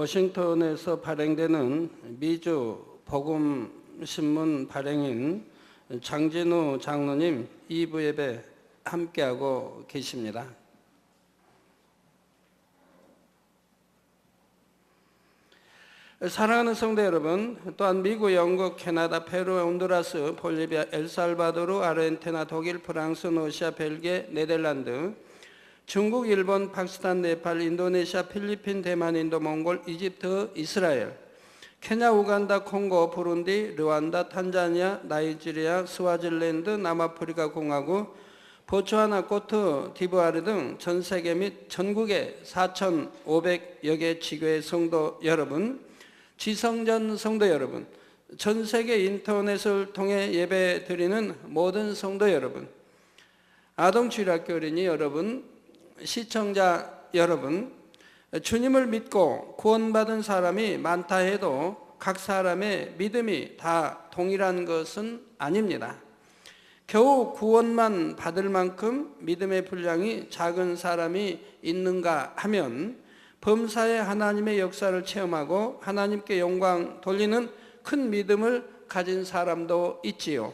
워싱턴에서 발행되는 미주 복음신문 발행인 장진우 장로님 2부 예배 함께하고 계십니다. 사랑하는 성도 여러분, 또한 미국, 영국, 캐나다, 페루, 온두라스, 볼리비아, 엘살바도르, 아르헨티나, 독일, 프랑스, 러시아, 벨기에, 네덜란드, 중국, 일본, 파키스탄, 네팔, 인도네시아, 필리핀, 대만, 인도, 몽골, 이집트, 이스라엘, 케냐, 우간다, 콩고, 부룬디, 르완다, 탄자니아, 나이지리아, 스와질랜드, 남아프리카 공화국, 보츠와나, 코트 디부아르 등 전 세계 및 전국의 4,500여 개 지교회 성도 여러분, 지성전 성도 여러분, 전 세계 인터넷을 통해 예배 드리는 모든 성도 여러분, 아동주일학교 어린이 여러분, 시청자 여러분, 주님을 믿고 구원받은 사람이 많다 해도 각 사람의 믿음이 다 동일한 것은 아닙니다. 겨우 구원만 받을 만큼 믿음의 분량이 작은 사람이 있는가 하면 범사에 하나님의 역사를 체험하고 하나님께 영광 돌리는 큰 믿음을 가진 사람도 있지요.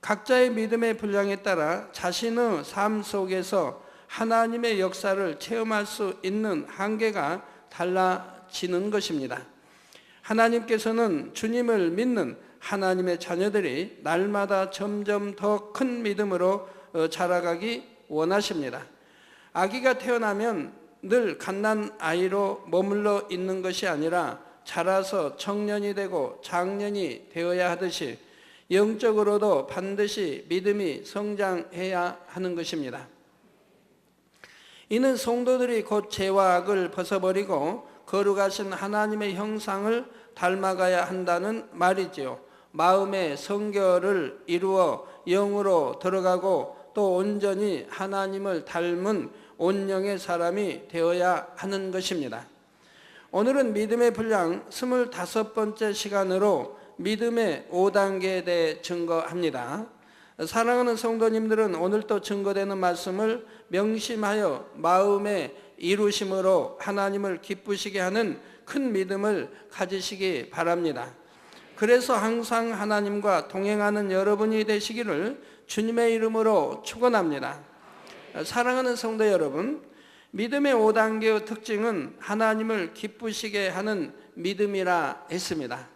각자의 믿음의 분량에 따라 자신의 삶 속에서 하나님의 역사를 체험할 수 있는 한계가 달라지는 것입니다. 하나님께서는 주님을 믿는 하나님의 자녀들이 날마다 점점 더 큰 믿음으로 자라가기 원하십니다. 아기가 태어나면 늘 갓난아이로 머물러 있는 것이 아니라 자라서 청년이 되고 장년이 되어야 하듯이 영적으로도 반드시 믿음이 성장해야 하는 것입니다. 이는 성도들이 곧 죄와 악을 벗어버리고 거룩하신 하나님의 형상을 닮아가야 한다는 말이지요. 마음의 성결을 이루어 영으로 들어가고 또 온전히 하나님을 닮은 온영의 사람이 되어야 하는 것입니다. 오늘은 믿음의 분량 25번째 시간으로 믿음의 5단계에 대해 증거합니다. 사랑하는 성도님들은 오늘 또 증거되는 말씀을 명심하여 마음의 이루심으로 하나님을 기쁘시게 하는 큰 믿음을 가지시기 바랍니다. 그래서 항상 하나님과 동행하는 여러분이 되시기를 주님의 이름으로 축원합니다. 사랑하는 성도 여러분, 믿음의 5단계의 특징은 하나님을 기쁘시게 하는 믿음이라 했습니다.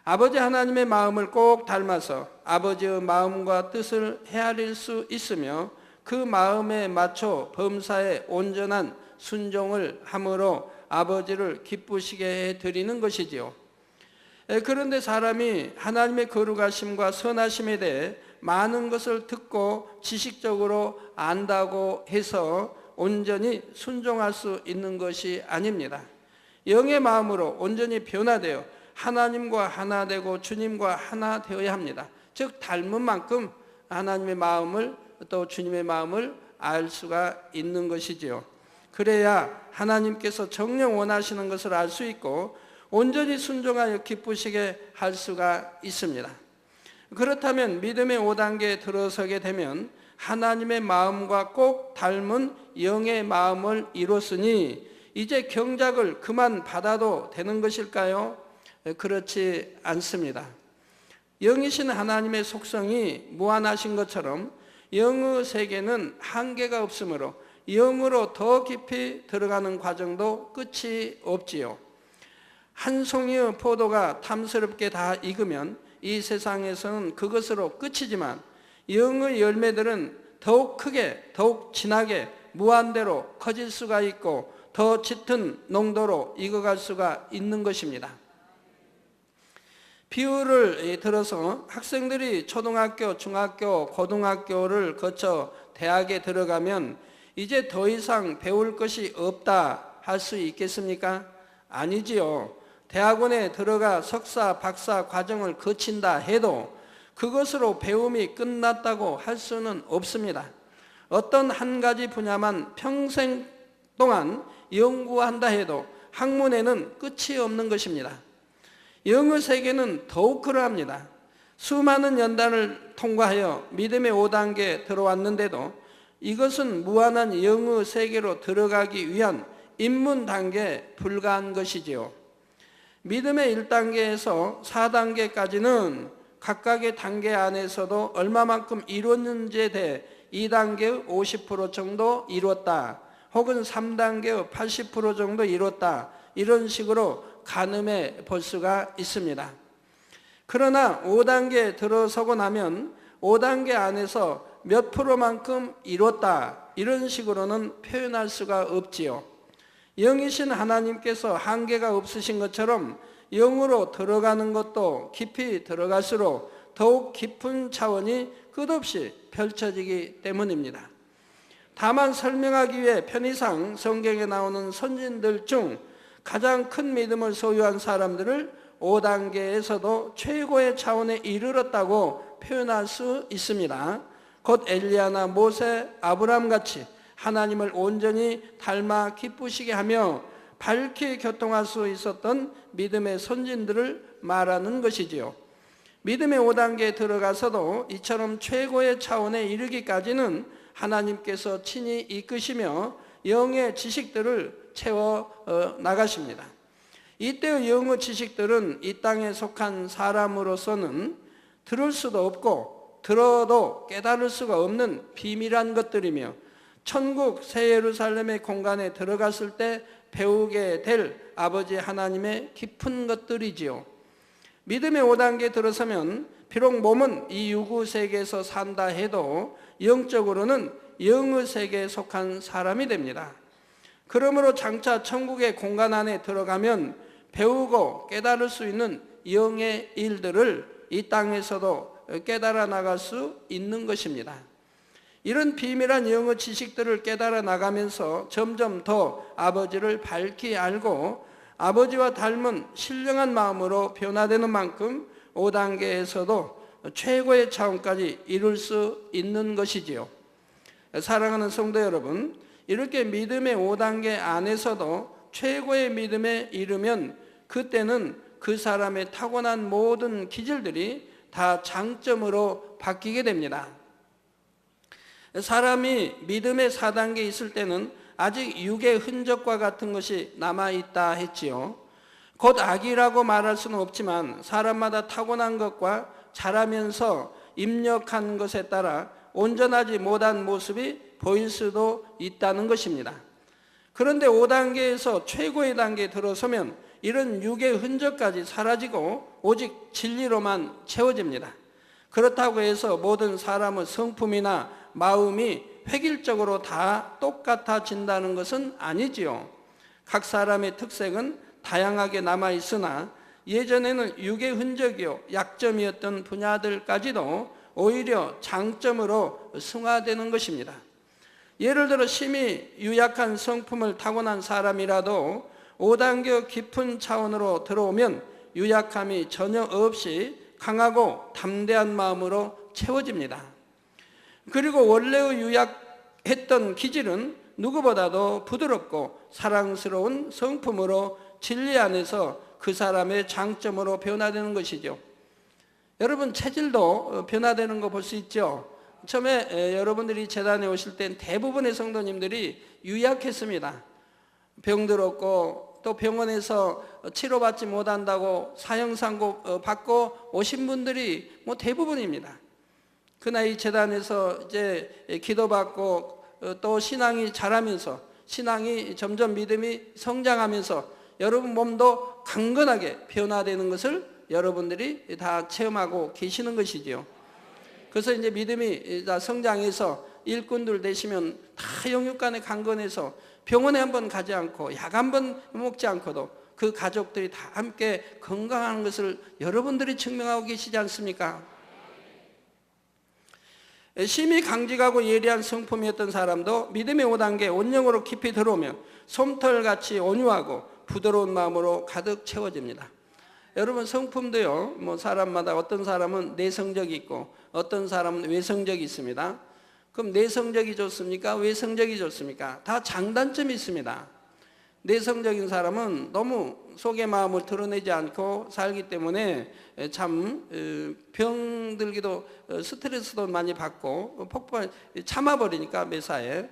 아버지 하나님의 마음을 꼭 닮아서 아버지의 마음과 뜻을 헤아릴 수 있으며 그 마음에 맞춰 범사에 온전한 순종을 함으로 아버지를 기쁘시게 해드리는 것이지요. 그런데 사람이 하나님의 거룩하심과 선하심에 대해 많은 것을 듣고 지식적으로 안다고 해서 온전히 순종할 수 있는 것이 아닙니다. 영의 마음으로 온전히 변화되어 하나님과 하나 되고 주님과 하나 되어야 합니다. 즉 닮은 만큼 하나님의 마음을 또 주님의 마음을 알 수가 있는 것이지요. 그래야 하나님께서 정녕 원하시는 것을 알 수 있고 온전히 순종하여 기쁘시게 할 수가 있습니다. 그렇다면 믿음의 5단계에 들어서게 되면 하나님의 마음과 꼭 닮은 영의 마음을 이뤘으니 이제 경작을 그만 받아도 되는 것일까요? 그렇지 않습니다. 영이신 하나님의 속성이 무한하신 것처럼 영의 세계는 한계가 없으므로 영으로 더 깊이 들어가는 과정도 끝이 없지요. 한 송이의 포도가 탐스럽게 다 익으면 이 세상에서는 그것으로 끝이지만 영의 열매들은 더욱 크게 더욱 진하게 무한대로 커질 수가 있고 더 짙은 농도로 익어갈 수가 있는 것입니다. 비유를 들어서 학생들이 초등학교, 중학교, 고등학교를 거쳐 대학에 들어가면 이제 더 이상 배울 것이 없다 할 수 있겠습니까? 아니지요. 대학원에 들어가 석사, 박사 과정을 거친다 해도 그것으로 배움이 끝났다고 할 수는 없습니다. 어떤 한 가지 분야만 평생 동안 연구한다 해도 학문에는 끝이 없는 것입니다. 영의 세계는 더욱 그러합니다. 수많은 연단을 통과하여 믿음의 5단계에 들어왔는데도 이것은 무한한 영의 세계로 들어가기 위한 입문 단계에 불과한 것이지요. 믿음의 1단계에서 4단계까지는 각각의 단계 안에서도 얼마만큼 이뤘는지에 대해 2단계의 50% 정도 이뤘다, 혹은 3단계의 80% 정도 이뤘다, 이런 식으로 가늠해 볼 수가 있습니다. 그러나 5단계에 들어서고 나면 5단계 안에서 몇 프로만큼 이뤘다, 이런 식으로는 표현할 수가 없지요. 영이신 하나님께서 한계가 없으신 것처럼 영으로 들어가는 것도 깊이 들어갈수록 더욱 깊은 차원이 끝없이 펼쳐지기 때문입니다. 다만 설명하기 위해 편의상 성경에 나오는 선진들 중 가장 큰 믿음을 소유한 사람들을 5단계에서도 최고의 차원에 이르렀다고 표현할 수 있습니다. 곧 엘리야나 모세, 아브라함 같이 하나님을 온전히 닮아 기쁘시게 하며 밝게 교통할 수 있었던 믿음의 선진들을 말하는 것이지요. 믿음의 5단계에 들어가서도 이처럼 최고의 차원에 이르기까지는 하나님께서 친히 이끄시며 영의 지식들을 채워 나가십니다. 이때의 영의 지식들은 이 땅에 속한 사람으로서는 들을 수도 없고 들어도 깨달을 수가 없는 비밀한 것들이며 천국 새 예루살렘의 공간에 들어갔을 때 배우게 될 아버지 하나님의 깊은 것들이지요. 믿음의 5단계에 들어서면 비록 몸은 이 유구 세계에서 산다 해도 영적으로는 영의 세계에 속한 사람이 됩니다. 그러므로 장차 천국의 공간 안에 들어가면 배우고 깨달을 수 있는 영의 일들을 이 땅에서도 깨달아 나갈 수 있는 것입니다. 이런 비밀한 영의 지식들을 깨달아 나가면서 점점 더 아버지를 밝히 알고 아버지와 닮은 신령한 마음으로 변화되는 만큼 5단계에서도 최고의 차원까지 이룰 수 있는 것이지요. 사랑하는 성도 여러분, 이렇게 믿음의 5단계 안에서도 최고의 믿음에 이르면 그때는 그 사람의 타고난 모든 기질들이 다 장점으로 바뀌게 됩니다. 사람이 믿음의 4단계에 있을 때는 아직 육의 흔적과 같은 것이 남아있다 했지요. 곧 악이라고 말할 수는 없지만 사람마다 타고난 것과 자라면서 입력한 것에 따라 온전하지 못한 모습이 보일 수도 있다는 것입니다. 그런데 5단계에서 최고의 단계에 들어서면 이런 육의 흔적까지 사라지고 오직 진리로만 채워집니다. 그렇다고 해서 모든 사람의 성품이나 마음이 획일적으로 다 똑같아진다는 것은 아니지요. 각 사람의 특색은 다양하게 남아있으나 예전에는 육의 흔적이요 약점이었던 분야들까지도 오히려 장점으로 승화되는 것입니다. 예를 들어 심히 유약한 성품을 타고난 사람이라도 5단계 깊은 차원으로 들어오면 유약함이 전혀 없이 강하고 담대한 마음으로 채워집니다. 그리고 원래의 유약했던 기질은 누구보다도 부드럽고 사랑스러운 성품으로 진리 안에서 그 사람의 장점으로 변화되는 것이죠. 여러분 체질도 변화되는 거 볼 수 있죠. 처음에 여러분들이 재단에 오실 땐 대부분의 성도님들이 유약했습니다. 병들었고 또 병원에서 치료받지 못한다고 사형선고 받고 오신 분들이 뭐 대부분입니다. 그러나 이 재단에서 이제 기도받고 또 신앙이 자라면서 신앙이 점점 믿음이 성장하면서 여러분 몸도 강건하게 변화되는 것을 여러분들이 다 체험하고 계시는 것이지요. 그래서 이제 믿음이 다 성장해서 일꾼들 되시면 다 영육간에 강건해서 병원에 한번 가지 않고 약 한번 먹지 않고도 그 가족들이 다 함께 건강한 것을 여러분들이 증명하고 계시지 않습니까? 심히 강직하고 예리한 성품이었던 사람도 믿음의 5단계 온영으로 깊이 들어오면 솜털같이 온유하고 부드러운 마음으로 가득 채워집니다. 여러분 성품도요, 뭐 사람마다 어떤 사람은 내성적이 있고 어떤 사람은 외성적이 있습니다. 그럼 내성적이 좋습니까? 외성적이 좋습니까? 다 장단점이 있습니다. 내성적인 사람은 너무 속의 마음을 드러내지 않고 살기 때문에 참 병들기도 스트레스도 많이 받고 폭발 참아버리니까 매사에.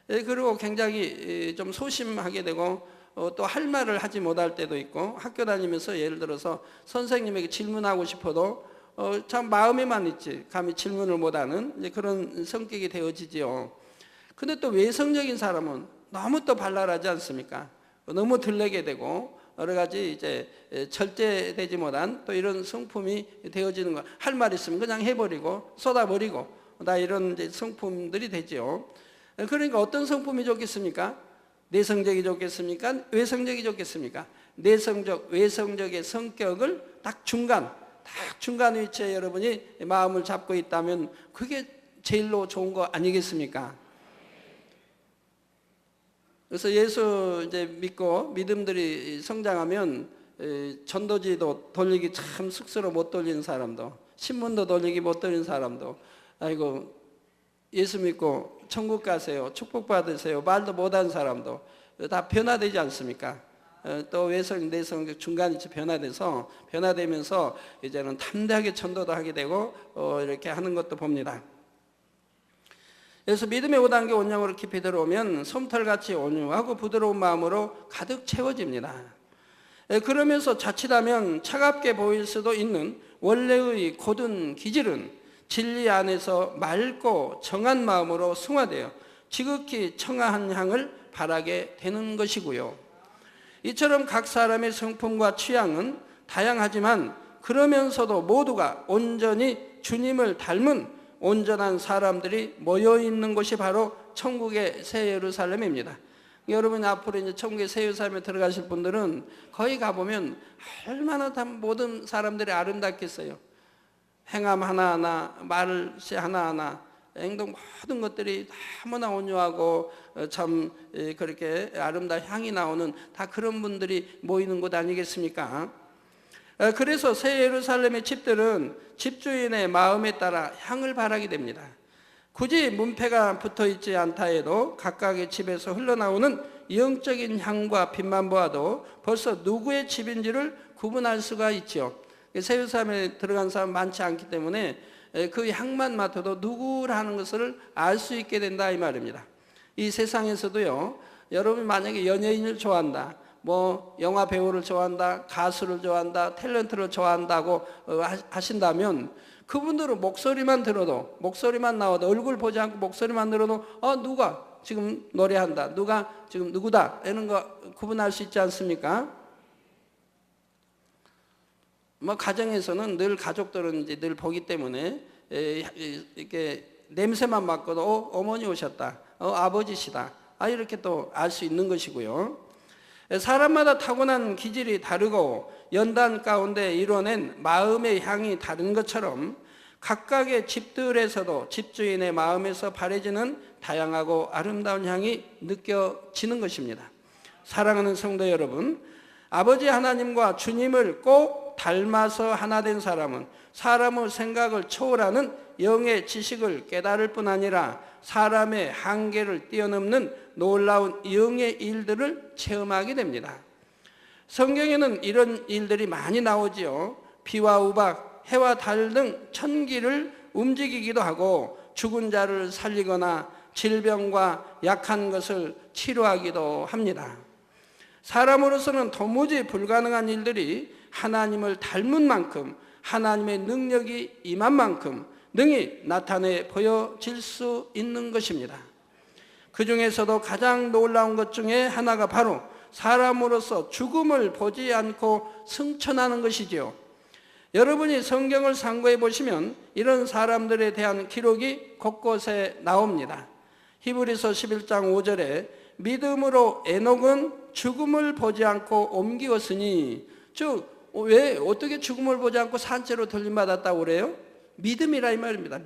그리고 굉장히 좀 소심하게 되고 또 할 말을 하지 못할 때도 있고, 학교 다니면서 예를 들어서 선생님에게 질문하고 싶어도 참 마음에만 있지 감히 질문을 못하는 이제 그런 성격이 되어지지요. 근데 또 외성적인 사람은 너무 또 발랄하지 않습니까? 너무 들레게 되고 여러 가지 이제 절제되지 못한 또 이런 성품이 되어지는 거. 할 말 있으면 그냥 해버리고 쏟아버리고 다 이런 이제 성품들이 되죠. 그러니까 어떤 성품이 좋겠습니까? 내성적이 좋겠습니까? 외성적이 좋겠습니까? 내성적, 외성적의 성격을 딱 중간 위치에 여러분이 마음을 잡고 있다면 그게 제일로 좋은 거 아니겠습니까? 그래서 예수 이제 믿고 믿음들이 성장하면 전도지도 돌리기 참 스스로 못 돌리는 사람도, 신문도 돌리기 못 돌리는 사람도, 아이고 예수 믿고 천국 가세요, 축복 받으세요, 말도 못하는 사람도 다 변화되지 않습니까? 또 외성, 내성 중간이 변화돼서 변화되면서 이제는 담대하게 전도도 하게 되고 이렇게 하는 것도 봅니다. 그래서 믿음의 5단계 온영으로 깊이 들어오면 솜털같이 온유하고 부드러운 마음으로 가득 채워집니다. 그러면서 자칫하면 차갑게 보일 수도 있는 원래의 고든 기질은 진리 안에서 맑고 정한 마음으로 승화되어 지극히 청아한 향을 발하게 되는 것이고요. 이처럼 각 사람의 성품과 취향은 다양하지만 그러면서도 모두가 온전히 주님을 닮은 온전한 사람들이 모여있는 곳이 바로 천국의 새 예루살렘입니다. 여러분 앞으로 이제 천국의 새 예루살렘에 들어가실 분들은 거기 가보면 얼마나 다 모든 사람들이 아름답겠어요. 행함 하나하나, 말씨 하나하나, 행동 모든 것들이 너무나 온유하고 참 그렇게 아름다운 향이 나오는 다 그런 분들이 모이는 곳 아니겠습니까? 그래서 새 예루살렘의 집들은 집주인의 마음에 따라 향을 발하게 됩니다. 굳이 문패가 붙어있지 않다 해도 각각의 집에서 흘러나오는 영적인 향과 빛만 보아도 벌써 누구의 집인지를 구분할 수가 있죠. 새 예루살렘에 들어간 사람 많지 않기 때문에 그 향만 맡아도 누구라는 것을 알 수 있게 된다 이 말입니다. 이 세상에서도요, 여러분이 만약에 연예인을 좋아한다, 뭐 영화 배우를 좋아한다, 가수를 좋아한다, 탤런트를 좋아한다고 하신다면 그분들은 목소리만 들어도, 목소리만 나와도, 얼굴 보지 않고 목소리만 들어도 누가 지금 노래한다, 누가 지금 누구다 이런 거 구분할 수 있지 않습니까? 뭐 가정에서는 늘 가족들은 이제 늘 보기 때문에 이렇게 냄새만 맡고도 어머니 오셨다, 아버지시다, 이렇게 또 알 수 있는 것이고요. 사람마다 타고난 기질이 다르고 연단 가운데 이뤄낸 마음의 향이 다른 것처럼 각각의 집들에서도 집주인의 마음에서 발해지는 다양하고 아름다운 향이 느껴지는 것입니다. 사랑하는 성도 여러분, 아버지 하나님과 주님을 꼭 닮아서 하나 된 사람은 사람의 생각을 초월하는 영의 지식을 깨달을 뿐 아니라 사람의 한계를 뛰어넘는 놀라운 영의 일들을 체험하게 됩니다. 성경에는 이런 일들이 많이 나오지요. 비와 우박, 해와 달 등 천기를 움직이기도 하고 죽은 자를 살리거나 질병과 약한 것을 치료하기도 합니다. 사람으로서는 도무지 불가능한 일들이 하나님을 닮은 만큼, 하나님의 능력이 임한 만큼 능히 나타내 보여질 수 있는 것입니다. 그 중에서도 가장 놀라운 것 중에 하나가 바로 사람으로서 죽음을 보지 않고 승천하는 것이지요. 여러분이 성경을 상고해 보시면 이런 사람들에 대한 기록이 곳곳에 나옵니다. 히브리서 11장 5절에 믿음으로 에녹은 죽음을 보지 않고 옮기었으니, 즉 왜 어떻게 죽음을 보지 않고 산채로 들림받았다고 그래요? 믿음이라 이 말입니다.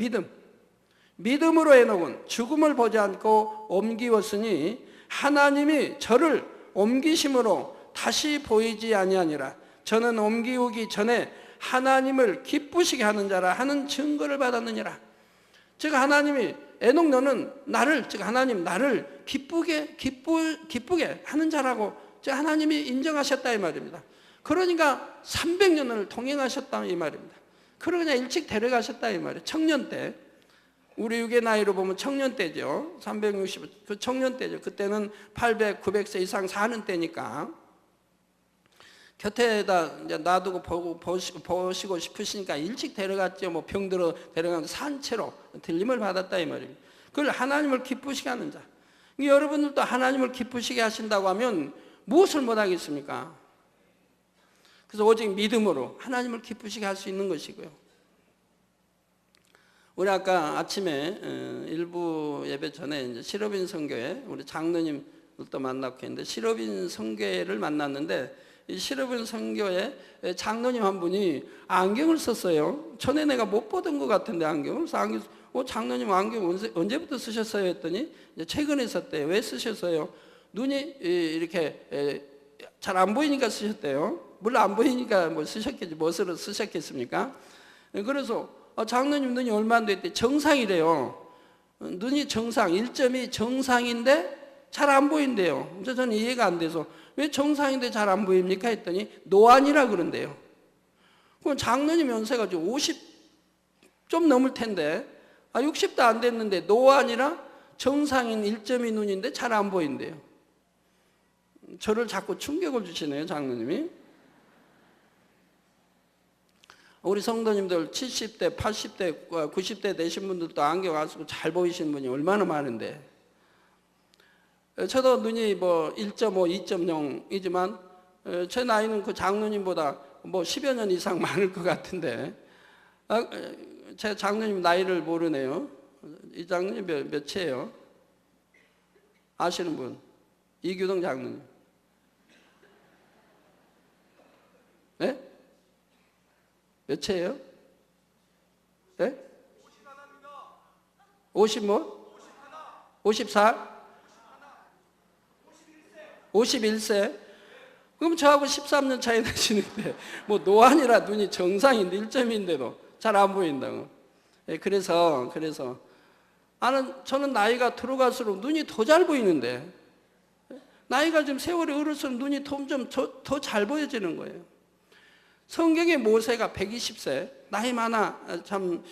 믿음으로 에녹은 죽음을 보지 않고 옮기었으니 하나님이 저를 옮기심으로 다시 보이지 아니하니라. 저는 옮기우기 전에 하나님을 기쁘시게 하는 자라 하는 증거를 받았느니라. 즉 하나님이 에녹 너는 나를, 즉 하나님 나를 기쁘게 하는 자라고 즉 하나님이 인정하셨다 이 말입니다. 그러니까 300년을 동행하셨다 이 말입니다. 그러고 그냥 일찍 데려가셨다 이 말이에요. 청년 때 우리 육의 나이로 보면 청년 때죠. 360, 그 청년 때죠. 그때는 800, 900세 이상 사는 때니까 곁에다 이제 놔두고 보시고 싶으시니까 일찍 데려갔죠. 뭐 병들어 데려가면 산채로 들림을 받았다 이 말입니다. 그걸 하나님을 기쁘시게 하는 자. 여러분들도 하나님을 기쁘시게 하신다고 하면 무엇을 못하겠습니까? 그래서 오직 믿음으로 하나님을 기쁘시게 할 수 있는 것이고요. 우리 아까 아침에 일부 예배 전에 이제 시러빈 선교회 우리 장로님도 만났고 했는데 시러빈 선교회를 만났는데 이 시러빈 선교회 장로님 한 분이 안경을 썼어요. 전에 내가 못 보던 것 같은데 안경을. 장로님 안경 언제부터 쓰셨어요? 했더니 이제 최근에 썼대요. 왜 쓰셨어요? 눈이 이렇게 잘 안 보이니까 쓰셨대요. 물론 안 보이니까 뭐 쓰셨겠지. 무엇으로 쓰셨겠습니까? 그래서 장로님 눈이 얼마 안 됐대. 정상이래요. 눈이 정상, 1점이 정상인데 잘 안 보인대요. 그래서 저는 이해가 안 돼서 왜 정상인데 잘 안 보입니까? 했더니 노안이라 그런대요. 그럼 장로님 연세가 50 좀 넘을 텐데 60도 안 됐는데 노안이라 정상인 1점이 눈인데 잘 안 보인대요. 저를 자꾸 충격을 주시네요, 장로님이. 우리 성도님들 70대, 80대, 90대 되신 분들도 안경 안 쓰고 잘 보이시는 분이 얼마나 많은데. 저도 눈이 뭐 1.5, 2.0이지만 제 나이는 그 장로님보다 뭐 10여 년 이상 많을 것 같은데 제 장로님 나이를 모르네요. 이 장로님 몇이에요? 아시는 분? 이규동 장로님. 네? 몇이에요? 네? 50 뭐? 54? 51세? 그럼 저하고 13년 차이 나시는데 뭐 노안이라 눈이 정상인데 1점인데도 잘 안 보인다고. 그래서 저는 나이가 들어갈수록 눈이 더 잘 보이는데 나이가 좀 세월이 흐를수록 눈이 점점 더 잘 보여지는 거예요. 성경의 모세가 120세 나이 많아 참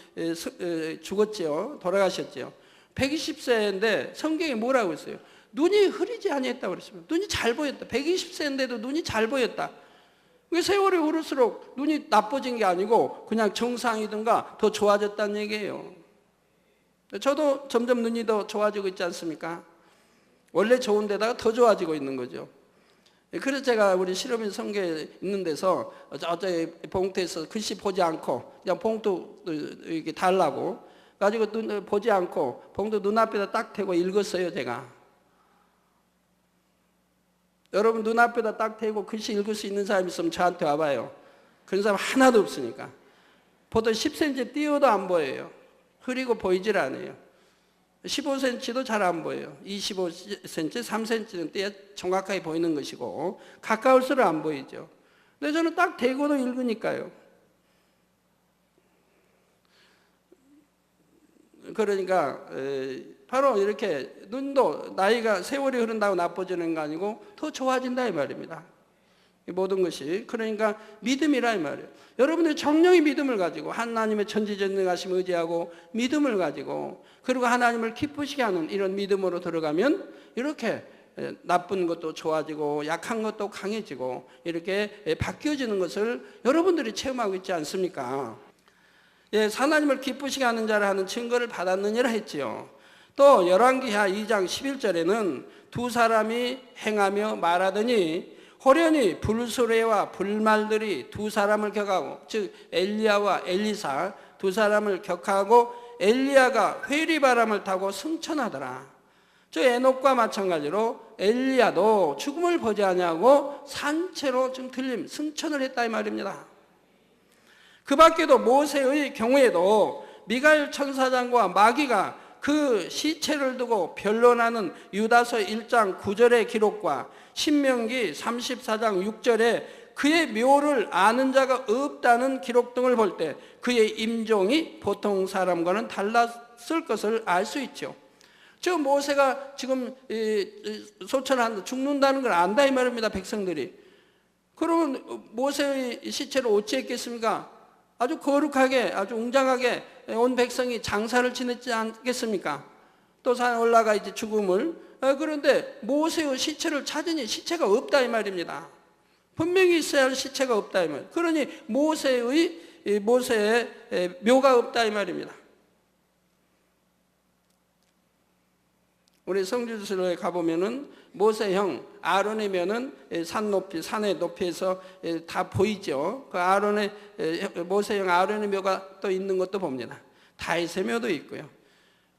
죽었지요. 돌아가셨지요. 120세인데 성경에 뭐라고 했어요? 눈이 흐리지 아니했다고 그랬습니다. 눈이 잘 보였다. 120세인데도 눈이 잘 보였다. 세월이 흐를수록 눈이 나빠진 게 아니고 그냥 정상이든가 더 좋아졌다는 얘기예요. 저도 점점 눈이 더 좋아지고 있지 않습니까? 원래 좋은 데다가 더 좋아지고 있는 거죠. 그래서 제가 우리 시러빈 성교에 있는 데서 어제 봉투에서 글씨 보지 않고 그냥 봉투 이렇게 달라고 가지고 눈 보지 않고 봉투 눈앞에다 딱 대고 읽었어요, 제가. 여러분 눈앞에다 딱 대고 글씨 읽을 수 있는 사람 있으면 저한테 와봐요. 그런 사람 하나도 없으니까. 보통 10cm 띄워도 안 보여요. 흐리고 보이질 않아요. 15cm도 잘 안 보여요. 25cm, 3cm는 띄어 정확하게 보이는 것이고 가까울수록 안 보이죠. 근데 저는 딱 대고도 읽으니까요. 그러니까 바로 이렇게 눈도 나이가 세월이 흐른다고 나빠지는 거 아니고 더 좋아진다 이 말입니다. 모든 것이. 그러니까 믿음이라 이 말이에요. 여러분들 정령의 믿음을 가지고 하나님의 전지전능하심을 의지하고 믿음을 가지고 그리고 하나님을 기쁘시게 하는 이런 믿음으로 들어가면 이렇게 나쁜 것도 좋아지고 약한 것도 강해지고 이렇게 바뀌어지는 것을 여러분들이 체험하고 있지 않습니까? 예, 하나님을 기쁘시게 하는 자를 하는 증거를 받았느니라 했지요. 또 열왕기하 2장 11절에는 두 사람이 행하며 말하더니 호련히 불수레와 불말들이 두 사람을 격하고 즉 엘리야와 엘리사 두 사람을 격하고 엘리야가 회리바람을 타고 승천하더라. 저 에녹과 마찬가지로 엘리야도 죽음을 보지 아니하고 산채로 좀 들림 승천을 했다 이 말입니다. 그 밖에도 모세의 경우에도 미가엘 천사장과 마귀가 그 시체를 두고 변론하는 유다서 1장 9절의 기록과 신명기 34장 6절에 그의 묘를 아는 자가 없다는 기록 등을 볼 때 그의 임종이 보통 사람과는 달랐을 것을 알 수 있죠. 저 모세가 지금 소천한다 죽는다는 걸 안다 이 말입니다. 백성들이. 그러면 모세의 시체를 어찌 했겠습니까? 아주 거룩하게 아주 웅장하게 온 백성이 장사를 지냈지 않겠습니까? 또 산 올라가 이제 죽음을 그런데 모세의 시체를 찾으니 시체가 없다 이 말입니다. 분명히 있어야 할 시체가 없다 이 말. 그러니 모세의 묘가 없다 이 말입니다. 우리 성지순례에 가보면은 모세형 아론의 묘는 산의 높이에서 다 보이죠. 그 모세형 아론의 묘가 또 있는 것도 봅니다. 다윗의 묘도 있고요.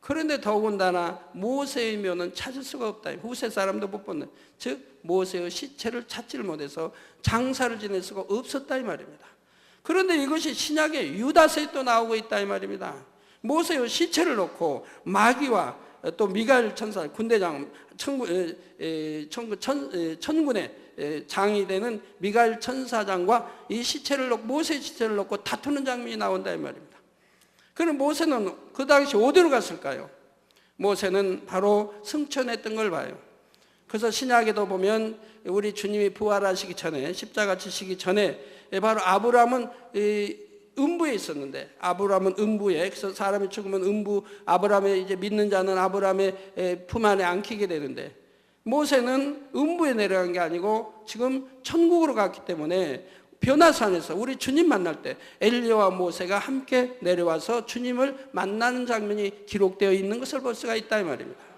그런데 더군다나 모세의 묘는 찾을 수가 없다. 후세 사람도 못 본다. 즉 모세의 시체를 찾지를 못해서 장사를 지낼 수가 없었다 이 말입니다. 그런데 이것이 신약의 유다서에 또 나오고 있다 이 말입니다. 모세의 시체를 놓고 마귀와 또 미가엘 천사 군대장 천군의 장이 되는 미가엘 천사장과 이 시체를 놓고 모세의 시체를 놓고 다투는 장면이 나온다 이 말입니다. 그럼 모세는 그 당시 어디로 갔을까요? 모세는 바로 승천했던 걸 봐요. 그래서 신약에도 보면 우리 주님이 부활하시기 전에 십자가 지시기 전에 바로 아브라함은 음부에 있었는데 아브라함은 음부에 그래서 사람이 죽으면 음부 아브라함의 이제 믿는 자는 아브라함의 품 안에 안기게 되는데 모세는 음부에 내려간 게 아니고 지금 천국으로 갔기 때문에 변화산에서 우리 주님 만날 때 엘리야와 모세가 함께 내려와서 주님을 만나는 장면이 기록되어 있는 것을 볼 수가 있다 이 말입니다.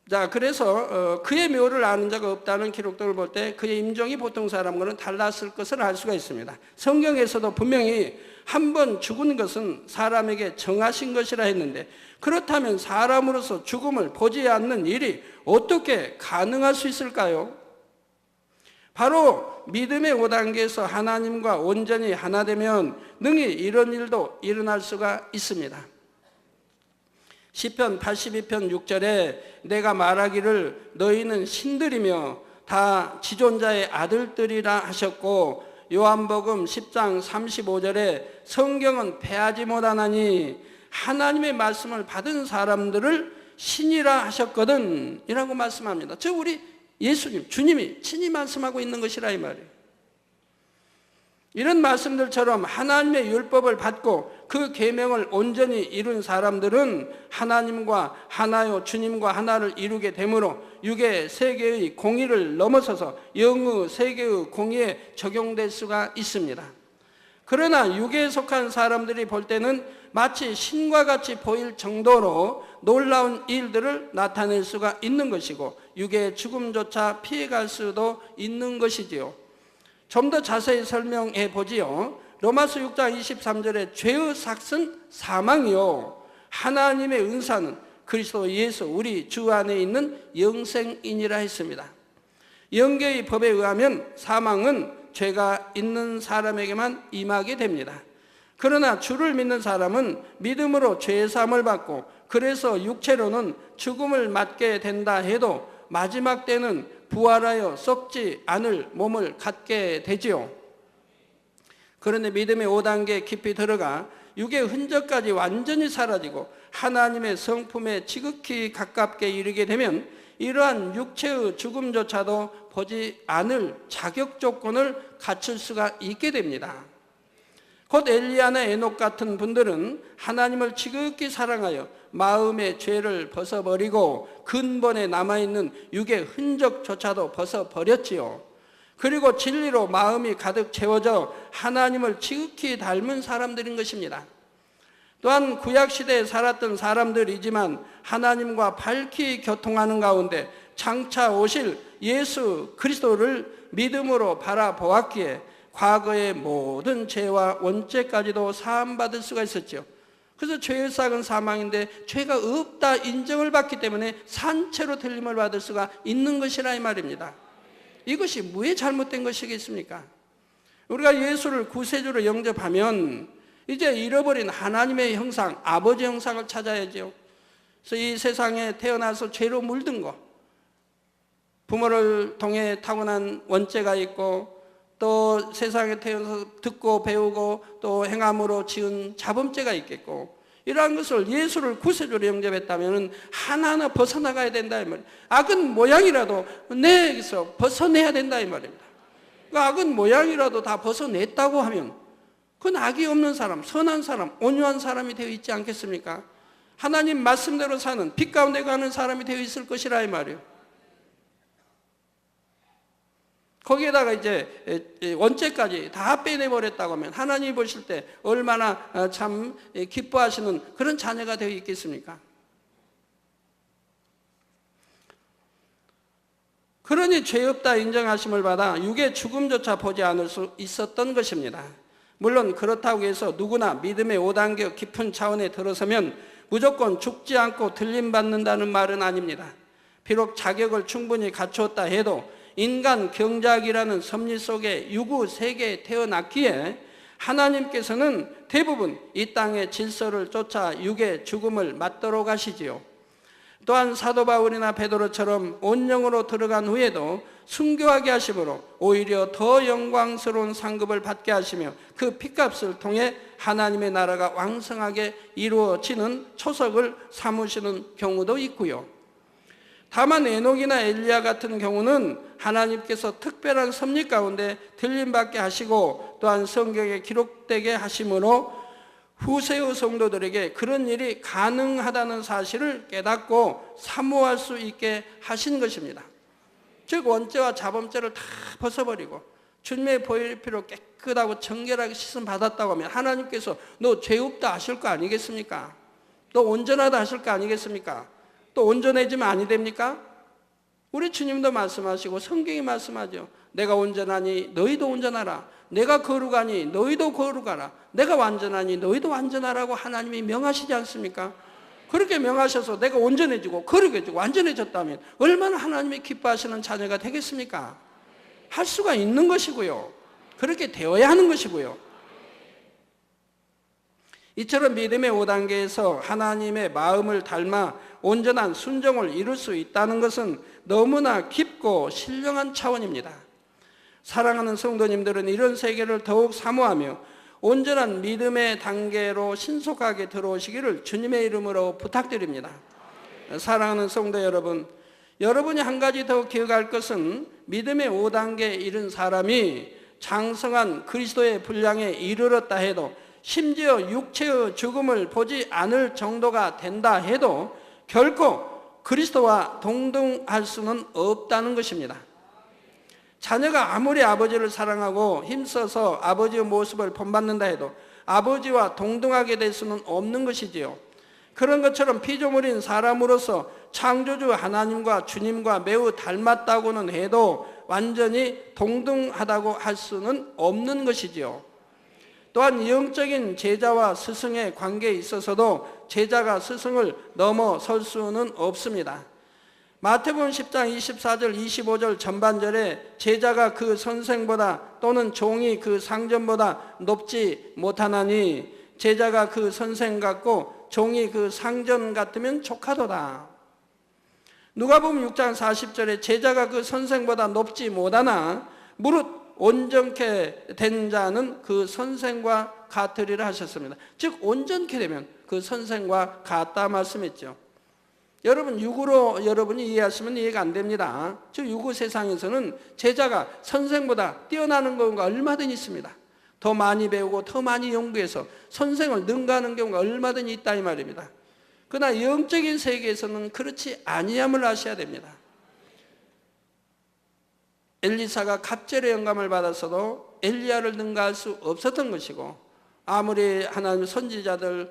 자, 그래서 그의 묘를 아는 자가 없다는 기록들을 볼 때 그의 임종이 보통 사람과는 달랐을 것을 알 수가 있습니다. 성경에서도 분명히 한 번 죽은 것은 사람에게 정하신 것이라 했는데 그렇다면 사람으로서 죽음을 보지 않는 일이 어떻게 가능할 수 있을까요? 바로 믿음의 5단계에서 하나님과 온전히 하나 되면 능히 이런 일도 일어날 수가 있습니다. 시편 82편 6절에 내가 말하기를 너희는 신들이며 다 지존자의 아들들이라 하셨고 요한복음 10장 35절에 성경은 패하지 못하나니 하나님의 말씀을 받은 사람들을 신이라 하셨거든 이라고 말씀합니다. 즉 우리 예수님 주님이 친히 말씀하고 있는 것이라 이 말이에요. 이런 말씀들처럼 하나님의 율법을 받고 그 계명을 온전히 이룬 사람들은 하나님과 하나요 주님과 하나를 이루게 되므로 육의 세계의 공의를 넘어서서 영의 세계의 공의에 적용될 수가 있습니다. 그러나 육에 속한 사람들이 볼 때는 마치 신과 같이 보일 정도로 놀라운 일들을 나타낼 수가 있는 것이고 육의 죽음조차 피해갈 수도 있는 것이지요. 좀 더 자세히 설명해 보지요. 로마서 6장 23절에 죄의 삭은 사망이요 하나님의 은사는 그리스도 예수 우리 주 안에 있는 영생이니라 했습니다. 영계의 법에 의하면 사망은 죄가 있는 사람에게만 임하게 됩니다. 그러나 주를 믿는 사람은 믿음으로 죄 사함을 받고 그래서 육체로는 죽음을 맞게 된다 해도 마지막 때는 부활하여 썩지 않을 몸을 갖게 되지요. 그런데 믿음의 5단계 깊이 들어가 육의 흔적까지 완전히 사라지고 하나님의 성품에 지극히 가깝게 이르게 되면 이러한 육체의 죽음조차도 보지 않을 자격 조건을 갖출 수가 있게 됩니다. 곧 엘리야나 에녹 같은 분들은 하나님을 지극히 사랑하여 마음의 죄를 벗어버리고 근본에 남아있는 육의 흔적조차도 벗어버렸지요. 그리고 진리로 마음이 가득 채워져 하나님을 지극히 닮은 사람들인 것입니다. 또한 구약시대에 살았던 사람들이지만 하나님과 밝히 교통하는 가운데 장차 오실 예수 그리스도를 믿음으로 바라보았기에 과거의 모든 죄와 원죄까지도 사함받을 수가 있었죠. 그래서 죄의 삭은 사망인데 죄가 없다 인정을 받기 때문에 산채로 틀림을 받을 수가 있는 것이라 이 말입니다. 이것이 왜 잘못된 것이겠습니까? 우리가 예수를 구세주로 영접하면 이제 잃어버린 하나님의 형상, 아버지 형상을 찾아야죠. 그래서 이 세상에 태어나서 죄로 물든 거, 부모를 통해 타고난 원죄가 있고 또 세상에 태어나서 듣고 배우고 또 행함으로 지은 자범죄가 있겠고 이러한 것을 예수를 구세주로 영접했다면 하나하나 벗어나가야 된다 이 말이에요. 악은 모양이라도 내에서 벗어내야 된다 이 말입니다. 그 악은 모양이라도 다 벗어냈다고 하면 그건 악이 없는 사람, 선한 사람, 온유한 사람이 되어 있지 않겠습니까? 하나님 말씀대로 사는 빛 가운데 가는 사람이 되어 있을 것이라 이 말이에요. 거기에다가 이제 원죄까지 다 빼내버렸다고 하면 하나님이 보실 때 얼마나 참 기뻐하시는 그런 자녀가 되어 있겠습니까? 그러니 죄 없다 인정하심을 받아 육의 죽음조차 보지 않을 수 있었던 것입니다. 물론 그렇다고 해서 누구나 믿음의 5단계 깊은 차원에 들어서면 무조건 죽지 않고 들림받는다는 말은 아닙니다. 비록 자격을 충분히 갖추었다 해도 인간 경작이라는 섭리 속에 유구 세계에 태어났기에 하나님께서는 대부분 이 땅의 질서를 쫓아 육의 죽음을 맞도록 하시지요. 또한 사도 바울이나 베드로처럼 온영으로 들어간 후에도 순교하게 하심으로 오히려 더 영광스러운 상급을 받게 하시며 그 핏값을 통해 하나님의 나라가 왕성하게 이루어지는 초석을 삼으시는 경우도 있고요. 다만 에녹이나 엘리야 같은 경우는 하나님께서 특별한 섭리 가운데 들림받게 하시고 또한 성경에 기록되게 하심으로 후세의 성도들에게 그런 일이 가능하다는 사실을 깨닫고 사모할 수 있게 하신 것입니다. 즉 원죄와 자범죄를 다 벗어버리고 주님의 보혈 피로 깨끗하고 정결하게 씻음 받았다고 하면 하나님께서 너 죄 없다 하실 거 아니겠습니까? 너 온전하다 하실 거 아니겠습니까? 또 온전해지면 아니 됩니까? 우리 주님도 말씀하시고 성경이 말씀하죠. 내가 온전하니 너희도 온전하라. 내가 거룩하니 너희도 거룩하라. 내가 완전하니 너희도 완전하라고 하나님이 명하시지 않습니까? 그렇게 명하셔서 내가 온전해지고 거룩해지고 완전해졌다면 얼마나 하나님이 기뻐하시는 자녀가 되겠습니까? 할 수가 있는 것이고요. 그렇게 되어야 하는 것이고요. 이처럼 믿음의 5단계에서 하나님의 마음을 닮아 온전한 순종을 이룰 수 있다는 것은 너무나 깊고 신령한 차원입니다. 사랑하는 성도님들은 이런 세계를 더욱 사모하며 온전한 믿음의 단계로 신속하게 들어오시기를 주님의 이름으로 부탁드립니다. 사랑하는 성도 여러분, 여러분이 한 가지 더 기억할 것은 믿음의 5단계에 이른 사람이 장성한 그리스도의 분량에 이르렀다 해도 심지어 육체의 죽음을 보지 않을 정도가 된다 해도 결코 그리스도와 동등할 수는 없다는 것입니다. 자녀가 아무리 아버지를 사랑하고 힘써서 아버지의 모습을 본받는다 해도 아버지와 동등하게 될 수는 없는 것이지요. 그런 것처럼 피조물인 사람으로서 창조주 하나님과 주님과 매우 닮았다고는 해도 완전히 동등하다고 할 수는 없는 것이지요. 또한 영적인 제자와 스승의 관계에 있어서도 제자가 스승을 넘어설 수는 없습니다. 마태복음 10장 24절 25절 전반절에 제자가 그 선생보다 또는 종이 그 상전보다 높지 못하나니 제자가 그 선생 같고 종이 그 상전 같으면 족하도다. 누가복음 6장 40절에 제자가 그 선생보다 높지 못하나 무릇 온전케 된 자는 그 선생과 같으리라 하셨습니다. 즉 온전케 되면 그 선생과 같다 말씀했죠. 여러분 육으로 여러분이 이해하시면 이해가 안 됩니다. 즉 육의 세상에서는 제자가 선생보다 뛰어나는 경우가 얼마든지 있습니다. 더 많이 배우고 더 많이 연구해서 선생을 능가하는 경우가 얼마든지 있다 이 말입니다. 그러나 영적인 세계에서는 그렇지 아니함을 아셔야 됩니다. 엘리사가 갑절의 영감을 받았어도 엘리야를 능가할 수 없었던 것이고 아무리 하나님 선지자들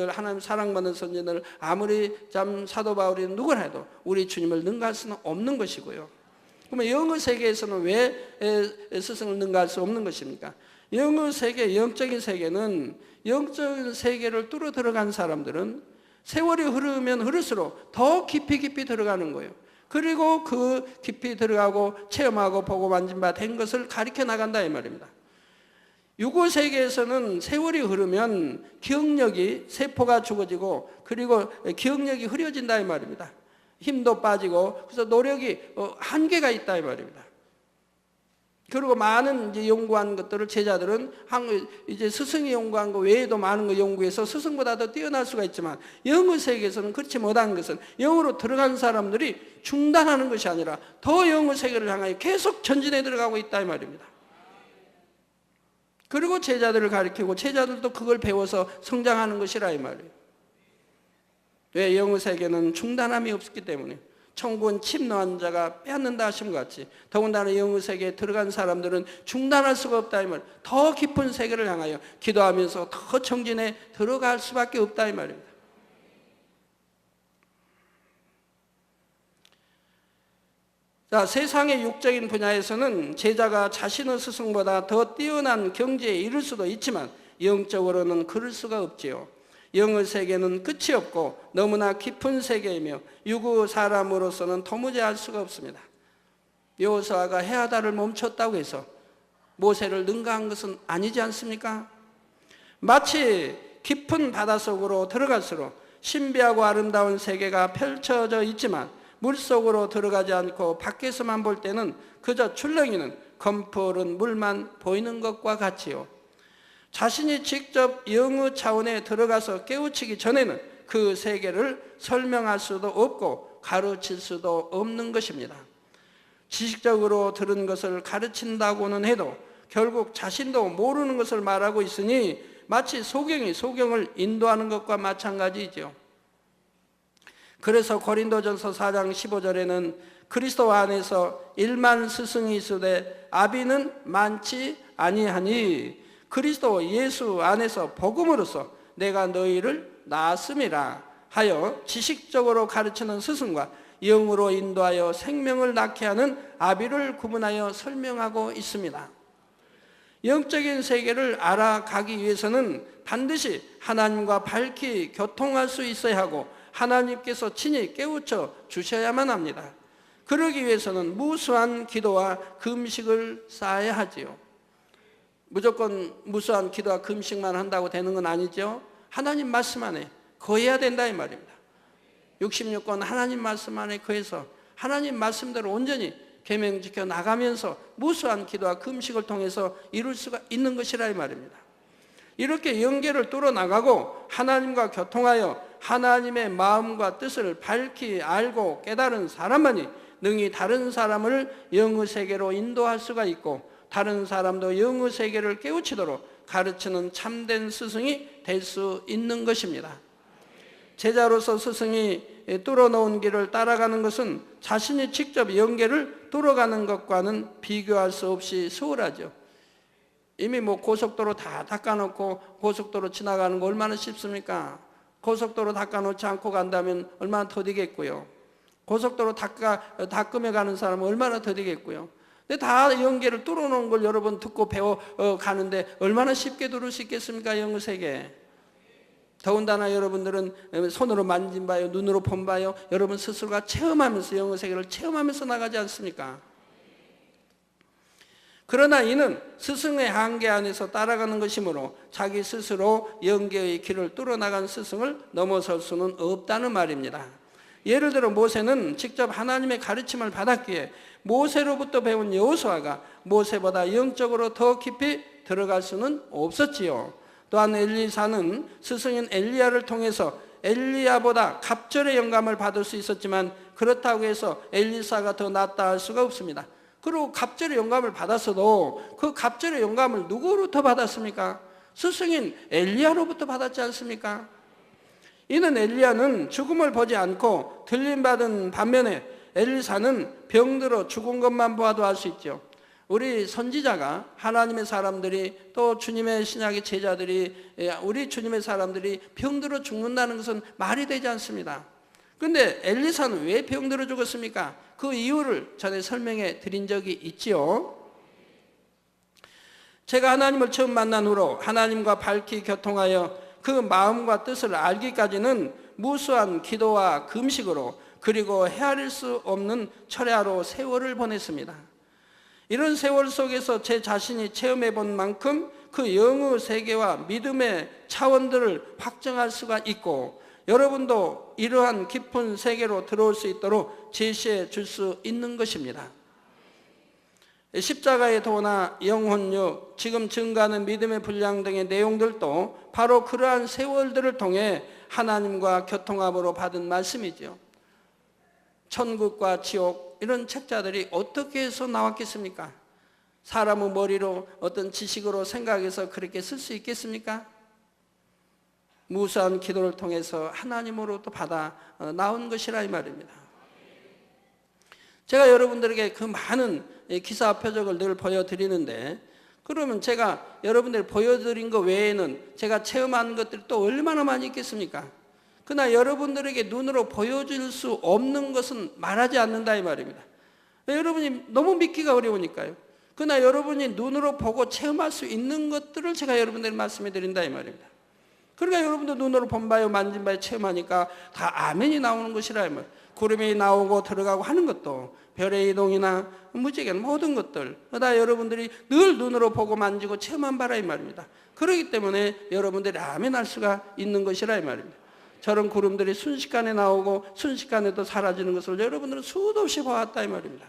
하나님 사랑받는 선지자들 아무리 참 사도 바울이 누구라 해도 우리 주님을 능가할 수는 없는 것이고요. 그러면 영의 세계에서는 왜 스승을 능가할 수 없는 것입니까? 영의 세계, 영적인 세계는 영적인 세계를 뚫어 들어간 사람들은 세월이 흐르면 흐를수록 더 깊이 들어가는 거예요. 그리고 그 깊이 들어가고 체험하고 보고 만진 바 된 것을 가르쳐 나간다 이 말입니다. 육의 세계에서는 세월이 흐르면 기억력이 세포가 죽어지고 그리고 기억력이 흐려진다 이 말입니다. 힘도 빠지고 그래서 노력이 한계가 있다 이 말입니다. 그리고 많은 이제 연구한 것들을 제자들은 이제 스승이 연구한 거 외에도 많은 거 연구해서 스승보다 더 뛰어날 수가 있지만, 영의 세계에서는 그렇지 못한 것은 영으로 들어간 사람들이 중단하는 것이 아니라 더 영의 세계를 향하여 계속 전진해 들어가고 있다 이 말입니다. 그리고 제자들을 가르치고 제자들도 그걸 배워서 성장하는 것이라 이 말이에요. 왜? 영의 세계는 중단함이 없기 때문에. 천국은 침노한 자가 빼앗는다 하신 것 같이, 더군다나 영의 세계에 들어간 사람들은 중단할 수가 없다 이 말. 더 깊은 세계를 향하여 기도하면서 더 정진해 들어갈 수밖에 없다 이 말입니다. 자, 세상의 육적인 분야에서는 제자가 자신의 스승보다 더 뛰어난 경지에 이를 수도 있지만 영적으로는 그럴 수가 없지요. 영의 세계는 끝이 없고 너무나 깊은 세계이며 유구 사람으로서는 도무지 알 수가 없습니다. 여호수아가 해하다를 멈췄다고 해서 모세를 능가한 것은 아니지 않습니까? 마치 깊은 바닷속으로 들어갈수록 신비하고 아름다운 세계가 펼쳐져 있지만 물속으로 들어가지 않고 밖에서만 볼 때는 그저 출렁이는 검푸른 물만 보이는 것과 같지요. 자신이 직접 영의 차원에 들어가서 깨우치기 전에는 그 세계를 설명할 수도 없고 가르칠 수도 없는 것입니다. 지식적으로 들은 것을 가르친다고는 해도 결국 자신도 모르는 것을 말하고 있으니 마치 소경이 소경을 인도하는 것과 마찬가지이죠. 그래서 고린도전서 4장 15절에는 그리스도 안에서 1만 스승이 있으되 아비는 많지 아니하니 그리스도 예수 안에서 복음으로써 내가 너희를 낳았음이라 하여 지식적으로 가르치는 스승과 영으로 인도하여 생명을 낳게 하는 아비를 구분하여 설명하고 있습니다. 영적인 세계를 알아가기 위해서는 반드시 하나님과 밝히 교통할 수 있어야 하고 하나님께서 친히 깨우쳐 주셔야만 합니다. 그러기 위해서는 무수한 기도와 금식을 쌓아야 하지요. 무조건 무수한 기도와 금식만 한다고 되는 건 아니죠. 하나님 말씀 안에 거해야 된다 이 말입니다. 66권 하나님 말씀 안에 거해서 하나님 말씀대로 온전히 계명 지켜 나가면서 무수한 기도와 금식을 통해서 이룰 수가 있는 것이라 이 말입니다. 이렇게 영계를 뚫어나가고 하나님과 교통하여 하나님의 마음과 뜻을 밝히 알고 깨달은 사람만이 능히 다른 사람을 영의 세계로 인도할 수가 있고 다른 사람도 영의 세계를 깨우치도록 가르치는 참된 스승이 될 수 있는 것입니다. 제자로서 스승이 뚫어놓은 길을 따라가는 것은 자신이 직접 영계를 뚫어가는 것과는 비교할 수 없이 수월하죠. 이미 고속도로 다 닦아놓고 고속도로 지나가는 거 얼마나 쉽습니까? 고속도로 닦아놓지 않고 간다면 얼마나 더디겠고요. 고속도로 닦으며 가는 사람은 얼마나 더디겠고요. 근데 다 영계를 뚫어놓은 걸 여러분 듣고 배워 가는데 얼마나 쉽게 들을 수 있겠습니까? 영의 세계. 더군다나 여러분들은 손으로 만진 바요, 눈으로 본 바요, 여러분 스스로가 체험하면서 영의 세계를 체험하면서 나가지 않습니까? 그러나 이는 스승의 한계 안에서 따라가는 것이므로 자기 스스로 영계의 길을 뚫어나간 스승을 넘어설 수는 없다는 말입니다. 예를 들어 모세는 직접 하나님의 가르침을 받았기에 모세로부터 배운 여호수아가 모세보다 영적으로 더 깊이 들어갈 수는 없었지요. 또한 엘리사는 스승인 엘리야를 통해서 엘리야보다 갑절의 영감을 받을 수 있었지만 그렇다고 해서 엘리사가 더 낫다 할 수가 없습니다. 그리고 갑절의 영감을 받았어도 그 갑절의 영감을 누구로부터 받았습니까? 스승인 엘리야로부터 받았지 않습니까? 이는 엘리야는 죽음을 보지 않고 들림받은 반면에 엘리사는 병들어 죽은 것만 보아도 알 수 있죠. 우리 선지자가 하나님의 사람들이 또 주님의 신약의 제자들이 우리 주님의 사람들이 병들어 죽는다는 것은 말이 되지 않습니다. 그런데 엘리사는 왜 병들어 죽었습니까? 그 이유를 전에 설명해 드린 적이 있지요. 제가 하나님을 처음 만난 후로 하나님과 밝히 교통하여 그 마음과 뜻을 알기까지는 무수한 기도와 금식으로 그리고 헤아릴 수 없는 철야로 세월을 보냈습니다. 이런 세월 속에서 제 자신이 체험해 본 만큼 그 영의 세계와 믿음의 차원들을 확정할 수가 있고 여러분도 이러한 깊은 세계로 들어올 수 있도록 제시해 줄 수 있는 것입니다. 십자가의 도나 영혼력, 지금 증가하는 믿음의 분량 등의 내용들도 바로 그러한 세월들을 통해 하나님과 교통함으로 받은 말씀이죠. 천국과 지옥 이런 책자들이 어떻게 해서 나왔겠습니까? 사람의 머리로 어떤 지식으로 생각해서 그렇게 쓸 수 있겠습니까? 무수한 기도를 통해서 하나님으로부터 받아 나온 것이라 이 말입니다. 제가 여러분들에게 그 많은 기사 표적을 늘 보여드리는데, 그러면 제가 여러분들이 보여드린 것 외에는 제가 체험한 것들이 또 얼마나 많이 있겠습니까? 그러나 여러분들에게 눈으로 보여줄 수 없는 것은 말하지 않는다 이 말입니다. 여러분이 너무 믿기가 어려우니까요. 그러나 여러분이 눈으로 보고 체험할 수 있는 것들을 제가 여러분들에게 말씀해 드린다 이 말입니다. 그러니까 여러분도 눈으로 본 바요 만진 바요 체험하니까 다 아멘이 나오는 것이라 이 말이에요. 구름이 나오고 들어가고 하는 것도, 별의 이동이나 무지개는 모든 것들 다 여러분들이 늘 눈으로 보고 만지고 체험한 바라 이 말입니다. 그렇기 때문에 여러분들이 아멘할 수가 있는 것이라 이 말입니다. 저런 구름들이 순식간에 나오고 순식간에 또 사라지는 것을 여러분들은 수도 없이 보았다 이 말입니다.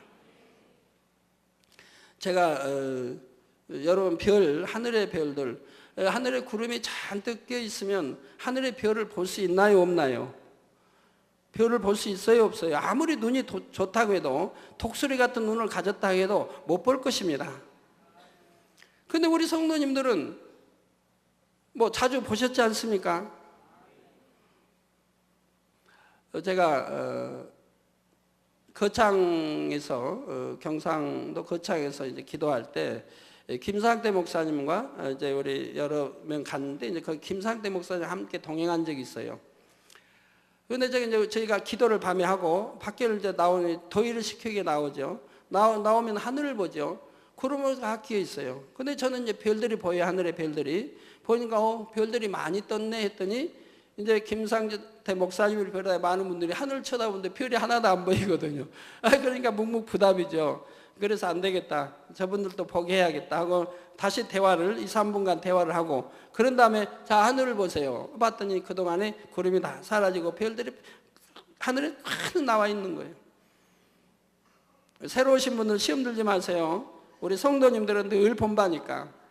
제가 여러분 별, 하늘의 별들, 하늘에 구름이 잔뜩 껴 있으면 하늘의 별을 볼 수 있나요 없나요? 별을 볼 수 있어요 없어요? 아무리 눈이 좋다고 해도, 독수리 같은 눈을 가졌다 해도 못 볼 것입니다. 근데 우리 성도님들은 뭐 자주 보셨지 않습니까? 제가 거창에서 경상도 거창에서 이제 기도할 때 김상태 목사님과 이제 우리 여러 명 갔는데, 이제 그 김상태 목사님 함께 동행한 적이 있어요. 그런데 저희가 기도를 밤에 하고 밖에 이제 나오니 더위를 식히게 나오죠. 나오면 하늘을 보죠. 구름을 다 끼어 있어요. 근데 저는 이제 별들이 보여요. 하늘의 별들이 보니까 별들이 많이 떴네 했더니, 이제 김상태 목사님을 비롯해 많은 분들이 하늘을 쳐다보는데 별이 하나도 안 보이거든요. 그러니까 묵묵부답이죠. 그래서 안 되겠다, 저분들도 보게 해야겠다 하고 다시 대화를 2, 3분간 대화를 하고, 그런 다음에 자 하늘을 보세요 봤더니 그동안에 구름이 다 사라지고 별들이 하늘에 쫙 나와 있는 거예요. 새로 오신 분들 시험 들지 마세요. 우리 성도님들은 늘 본바니까.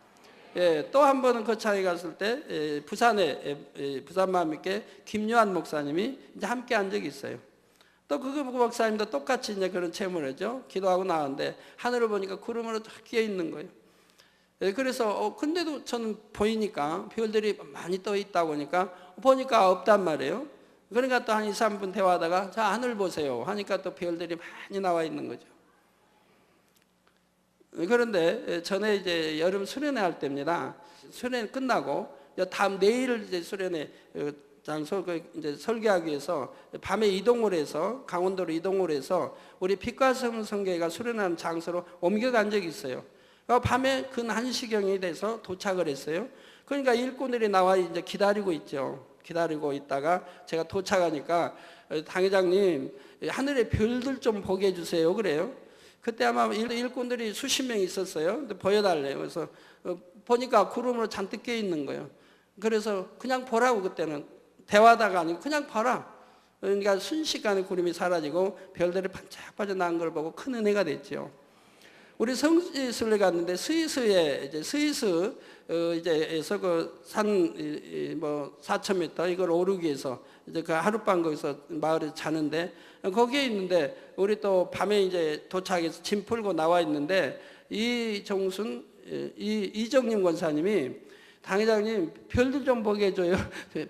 또 한 번은 거창에 갔을 때 부산에 부산 마음있게 김요한 목사님이 이제 함께 한 적이 있어요. 또 그 목사님도 똑같이 이제 그런 체험을 하죠. 기도하고 나왔는데 하늘을 보니까 구름으로 쫙 끼어 있는 거예요. 그래서 근데도 저는 보이니까 별들이 많이 떠 있다고 보니까 없단 말이에요. 그러니까 또 한 2, 3분 대화하다가 자 하늘 보세요 하니까 또 별들이 많이 나와 있는 거죠. 그런데 전에 이제 여름 수련회 할 때입니다. 수련회 끝나고 다음 내일 이제 수련회 장소 이제 설교하기 위해서 밤에 이동을 해서 강원도로 이동을 해서 우리 빛과성 성교회가 수련하는 장소로 옮겨간 적이 있어요. 밤에 근 1시경이 돼서 도착을 했어요. 그러니까 일꾼들이 나와 이제 기다리고 있죠. 기다리고 있다가 제가 도착하니까 당회장님 하늘의 별들 좀 보게 해주세요 그래요. 그때 아마 일꾼들이 수십 명 있었어요. 근데 보여달래요. 그래서 보니까 구름으로 잔뜩 껴 있는 거예요. 그래서 그냥 보라고, 그때는 대화다가 아니고 그냥 봐라. 그러니까 순식간에 구름이 사라지고 별들이 반짝반짝 나는 걸 보고 큰 은혜가 됐죠. 우리 스위스를 갔는데 스위스에 이제 스위스 이제에서 그 산 뭐 4,000m 이걸 오르기 위해서 이제 그 하룻밤 거기서 마을에 자는데, 거기에 있는데 우리 또 밤에 이제 도착해서 짐 풀고 나와 있는데 이정순 이정님 권사님이 당회장님 별들 좀 보게 해줘요.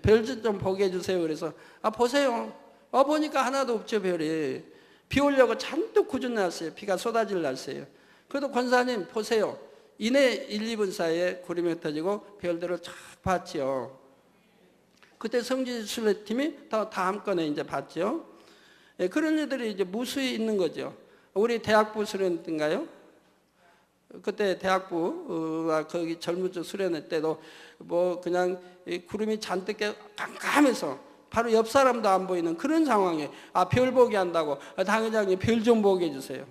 별들 좀 보게 해주세요. 그래서 보세요. 보니까 하나도 없죠. 별이. 비 오려고 잔뜩 구준 날씨예요. 비가 쏟아질 날씨예요. 그래도 권사님 보세요. 이내 1, 2분 사이에 구름이 흩어지고 별들을 쫙 봤지요. 그때 성지순례팀이 다 한꺼번에 이제 봤죠. 그런 일들이 이제 무수히 있는 거죠. 우리 대학부 수련인가요? 그때 대학부가 거기 젊은 쪽 수련회 때도 뭐 그냥 구름이 잔뜩 깜깜해서 바로 옆 사람도 안 보이는 그런 상황에 별 보게 한다고 당회장님 별 좀 보게 해주세요.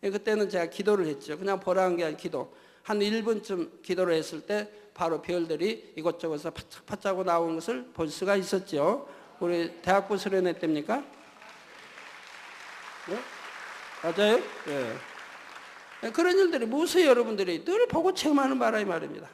그때는 제가 기도를 했죠. 그냥 보라는 게 아니라 기도. 한 1분쯤 기도를 했을 때 바로 별들이 이곳저곳에서 파짝파짝 나오는 것을 볼 수가 있었죠. 우리 대학부 수련회 때입니까? 네? 맞아요? 네. 그런 일들이 무수히 여러분들이 늘 보고 체험하는 바람이 말입니다.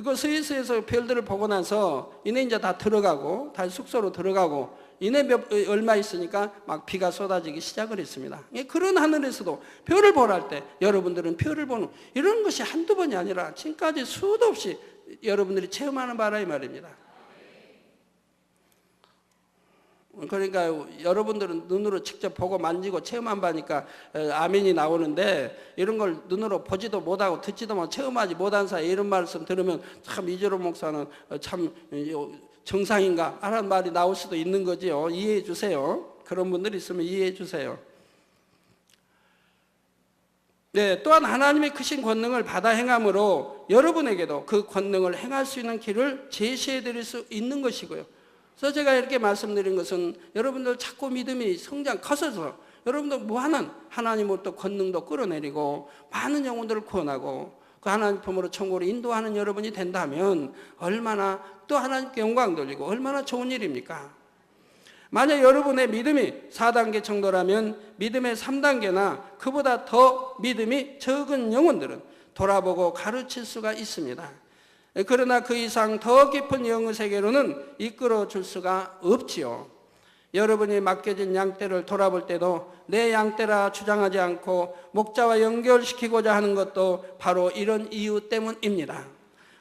그 스위스에서 별들을 보고 나서 이내 이제 다 들어가고 다시 숙소로 들어가고 이내 얼마 있으니까 막 비가 쏟아지기 시작을 했습니다. 그런 하늘에서도 별을 보라 할 때 여러분들은 별을 보는 이런 것이 한두 번이 아니라 지금까지 수도 없이 여러분들이 체험하는 바람이 말입니다. 그러니까 여러분들은 눈으로 직접 보고 만지고 체험한 바니까 아멘이 나오는데 이런 걸 눈으로 보지도 못하고 듣지도 못하고 체험하지 못한 사이에 이런 말씀 들으면 참 이재로 목사는 참 정상인가 하는 말이 나올 수도 있는 거지요. 이해해 주세요. 그런 분들이 있으면 이해해 주세요. 네, 또한 하나님의 크신 권능을 받아 행함으로 여러분에게도 그 권능을 행할 수 있는 길을 제시해 드릴 수 있는 것이고요. 그래서 제가 이렇게 말씀드린 것은 여러분들 자꾸 믿음이 커져서 여러분들 무한한 하나님으로부터 권능도 끌어내리고 많은 영혼들을 구원하고 그 하나님 품으로 천국으로 인도하는 여러분이 된다면 얼마나 또 하나님께 영광 돌리고 얼마나 좋은 일입니까? 만약 여러분의 믿음이 4단계 정도라면 믿음의 3단계나 그보다 더 믿음이 적은 영혼들은 돌아보고 가르칠 수가 있습니다. 그러나 그 이상 더 깊은 영의 세계로는 이끌어 줄 수가 없지요. 여러분이 맡겨진 양떼를 돌아볼 때도 내 양떼라 주장하지 않고 목자와 연결시키고자 하는 것도 바로 이런 이유 때문입니다.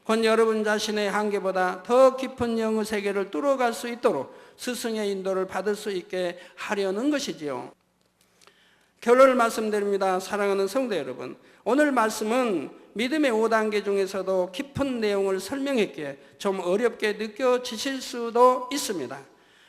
곧 여러분 자신의 한계보다 더 깊은 영의 세계를 뚫어갈 수 있도록 스승의 인도를 받을 수 있게 하려는 것이지요. 결론을 말씀드립니다. 사랑하는 성도 여러분, 오늘 말씀은 믿음의 5단계 중에서도 깊은 내용을 설명했기에 좀 어렵게 느껴지실 수도 있습니다.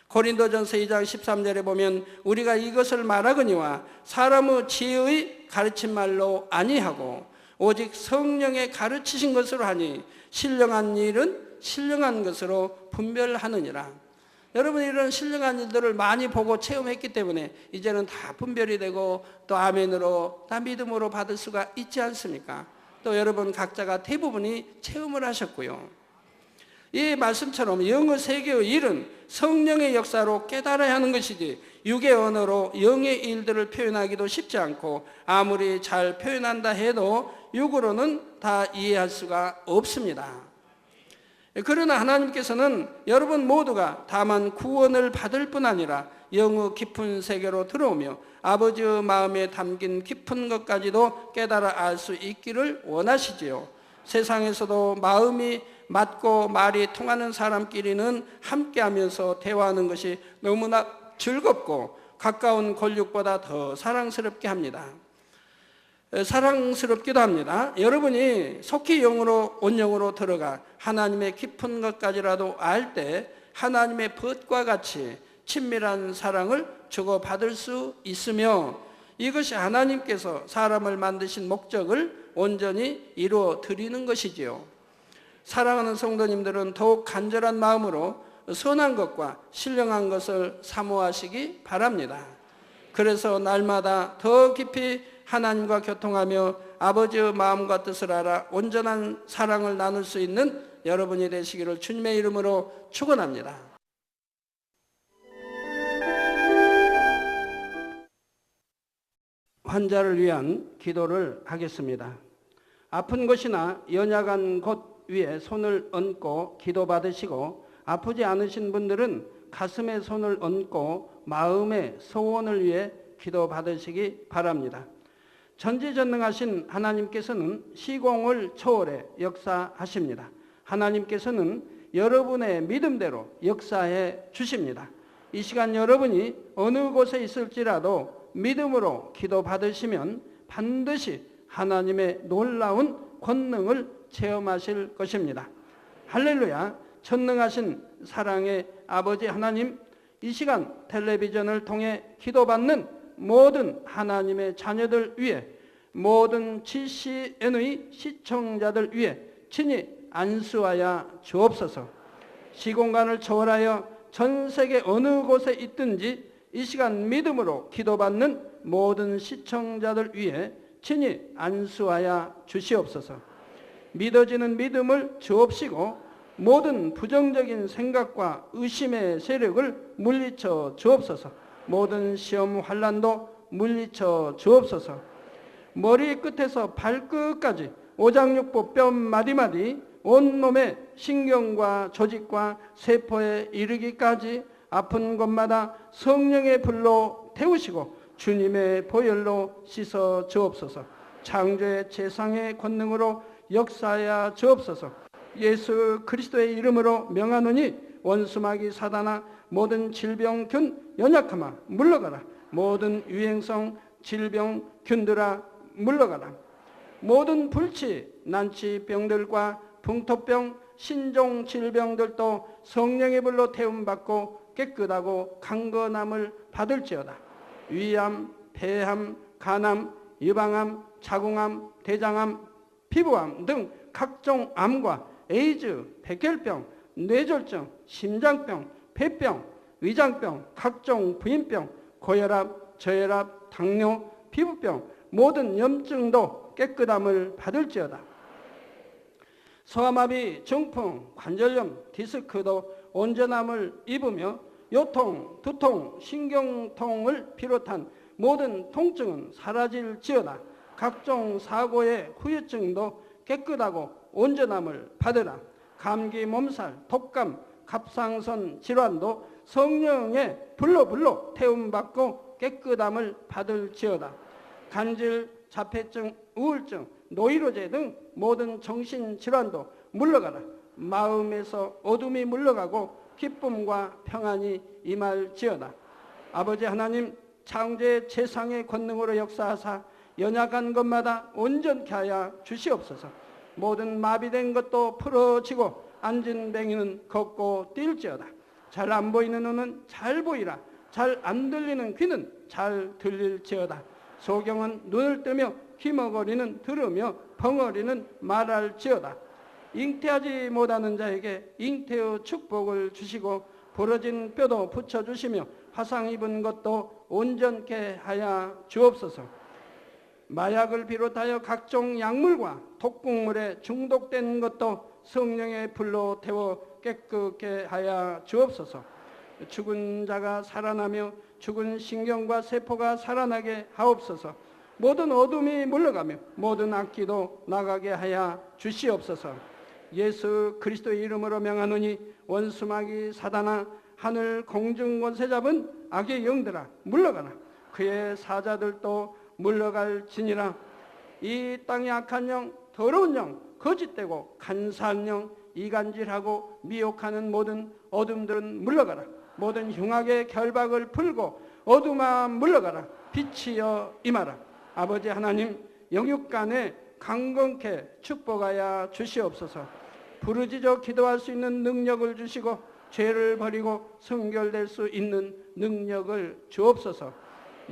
고린도전서 2장 13절에 보면 우리가 이것을 말하거니와 사람의 지혜의 가르친 말로 아니하고 오직 성령의 가르치신 것으로 하니 신령한 일은 신령한 것으로 분별하느니라. 여러분 이런 신령한 일들을 많이 보고 체험했기 때문에 이제는 다 분별이 되고 또 아멘으로 다 믿음으로 받을 수가 있지 않습니까? 또 여러분 각자가 대부분이 체험을 하셨고요. 이 말씀처럼 영의 세계의 일은 성령의 역사로 깨달아야 하는 것이지 육의 언어로 영의 일들을 표현하기도 쉽지 않고 아무리 잘 표현한다 해도 육으로는 다 이해할 수가 없습니다. 그러나 하나님께서는 여러분 모두가 다만 구원을 받을 뿐 아니라 영의 깊은 세계로 들어오며 아버지의 마음에 담긴 깊은 것까지도 깨달아 알 수 있기를 원하시지요. 세상에서도 마음이 맞고 말이 통하는 사람끼리는 함께하면서 대화하는 것이 너무나 즐겁고 가까운 권력보다 더 사랑스럽게 합니다. 사랑스럽기도 합니다. 여러분이 속히 영으로 온영으로 들어가 하나님의 깊은 것까지라도 알 때 하나님의 벗과 같이 친밀한 사랑을 주고받을 수 있으며 이것이 하나님께서 사람을 만드신 목적을 온전히 이루어 드리는 것이지요. 사랑하는 성도님들은 더욱 간절한 마음으로 선한 것과 신령한 것을 사모하시기 바랍니다. 그래서 날마다 더 깊이 하나님과 교통하며 아버지의 마음과 뜻을 알아 온전한 사랑을 나눌 수 있는 여러분이 되시기를 주님의 이름으로 축원합니다. 환자를 위한 기도를 하겠습니다. 아픈 곳이나 연약한 곳 위에 손을 얹고 기도받으시고 아프지 않으신 분들은 가슴에 손을 얹고 마음의 소원을 위해 기도받으시기 바랍니다. 전지전능하신 하나님께서는 시공을 초월해 역사하십니다. 하나님께서는 여러분의 믿음대로 역사해 주십니다. 이 시간 여러분이 어느 곳에 있을지라도 믿음으로 기도받으시면 반드시 하나님의 놀라운 권능을 체험하실 것입니다. 할렐루야. 전능하신 사랑의 아버지 하나님, 이 시간 텔레비전을 통해 기도받는 모든 하나님의 자녀들 위해 모든 GCN의 시청자들 위해 친히 안수하여 주옵소서. 시공간을 초월하여 전 세계 어느 곳에 있든지 이 시간 믿음으로 기도받는 모든 시청자들 위해 친히 안수하여 주시옵소서. 믿어지는 믿음을 주옵시고 모든 부정적인 생각과 의심의 세력을 물리쳐 주옵소서. 모든 시험 환난도 물리쳐 주옵소서. 머리 끝에서 발끝까지 오장육부 뼈 마디마디 온몸의 신경과 조직과 세포에 이르기까지 아픈 곳마다 성령의 불로 태우시고 주님의 보혈로 씻어 주옵소서. 창조의 제상의 권능으로 역사하여 주옵소서. 예수 그리스도의 이름으로 명하노니 원수마귀 사단아, 모든 질병균 연약함아 물러가라. 모든 유행성 질병균들아 물러가라. 모든 불치 난치병들과 풍토병 신종 질병들도 성령의 불로 태움받고 깨끗하고 강건함을 받을지어다. 위암, 폐암, 간암, 유방암, 자궁암, 대장암, 피부암 등 각종 암과 에이즈, 백혈병, 뇌졸중, 심장병, 폐병, 위장병, 각종 부인병, 고혈압, 저혈압, 당뇨, 피부병, 모든 염증도 깨끗함을 받을지어다. 소아마비, 중풍, 관절염, 디스크도 온전함을 입으며 요통, 두통, 신경통을 비롯한 모든 통증은 사라질지어다. 각종 사고의 후유증도 깨끗하고 온전함을 받으라. 감기, 몸살, 독감, 갑상선 질환도 성령의 불로 태움받고 깨끗함을 받을지어다. 간질, 자폐증, 우울증, 노이로제 등 모든 정신질환도 물러가라. 마음에서 어둠이 물러가고 기쁨과 평안이 임할지어다. 아버지 하나님, 창조의 제상의 권능으로 역사하사 연약한 것마다 온전케 하여 주시옵소서. 모든 마비된 것도 풀어지고 앉은 뱅이는 걷고 뛸지어다. 잘 안 보이는 눈은 잘 보이라. 잘 안 들리는 귀는 잘 들릴지어다. 소경은 눈을 뜨며 귀머거리는 들으며 벙어리는 말할지어다. 잉태하지 못하는 자에게 잉태의 축복을 주시고 부러진 뼈도 붙여주시며 화상 입은 것도 온전케 하여 주옵소서. 마약을 비롯하여 각종 약물과 독극물에 중독된 것도 성령의 불로 태워 깨끗게 하여 주옵소서. 죽은 자가 살아나며 죽은 신경과 세포가 살아나게 하옵소서. 모든 어둠이 물러가며 모든 악기도 나가게 하여 주시옵소서. 예수 그리스도의 이름으로 명하노니 원수마귀 사단아, 하늘 공중 권세 잡은 악의 영들아 물러가라. 그의 사자들도 물러갈지니라. 이 땅의 악한 영, 더러운 영, 거짓되고 간사한 영, 이간질하고 미혹하는 모든 어둠들은 물러가라. 모든 흉악의 결박을 풀고 어둠아 물러가라. 빛이여 임하라. 아버지 하나님, 영육간에 강건케 축복하여 주시옵소서. 부르짖어 기도할 수 있는 능력을 주시고 죄를 버리고 성결될 수 있는 능력을 주옵소서.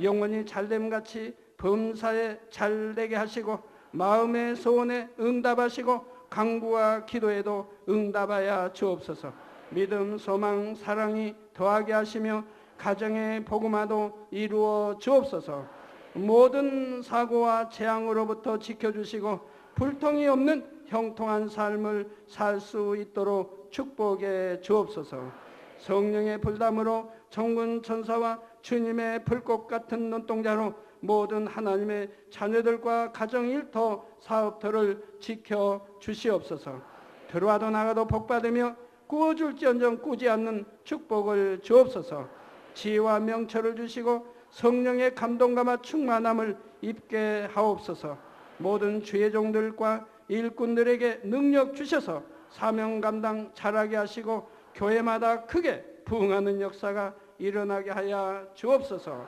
영원히 잘됨같이 범사에 잘되게 하시고 마음의 소원에 응답하시고 간구와 기도에도 응답하여 주옵소서. 믿음, 소망, 사랑이 더하게 하시며 가정의 복음화도 이루어 주옵소서. 모든 사고와 재앙으로부터 지켜주시고 불통이 없는 형통한 삶을 살 수 있도록 축복해 주옵소서. 성령의 불담으로 천군 천사와 주님의 불꽃 같은 눈동자로 모든 하나님의 자녀들과 가정 일터 사업터를 지켜 주시옵소서. 들어와도 나가도 복받으며 꾸어줄지언정 꾸지 않는 축복을 주옵소서. 지혜와 명철을 주시고 성령의 감동감화 충만함을 입게 하옵소서. 모든 주의 종들과 일꾼들에게 능력 주셔서 사명 감당 잘하게 하시고 교회마다 크게 부흥하는 역사가 일어나게 하여 주옵소서.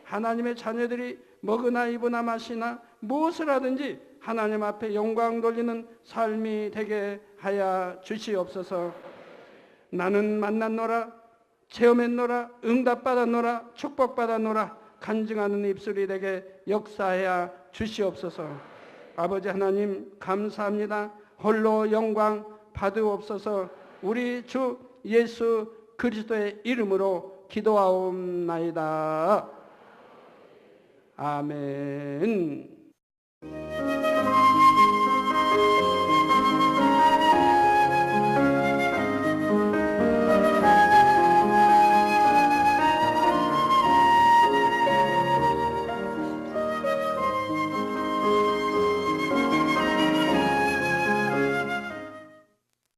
하나님의 자녀들이 먹으나 입으나 마시나 무엇을 하든지 하나님 앞에 영광 돌리는 삶이 되게 하여 주시옵소서. 나는 만났노라, 체험했노라, 응답받았노라, 축복받았노라 간증하는 입술이 되게 역사하여 주시옵소서. 아버지 하나님 감사합니다. 홀로 영광 받으옵소서. 우리 주 예수 그리스도의 이름으로 기도하옵나이다. 아멘.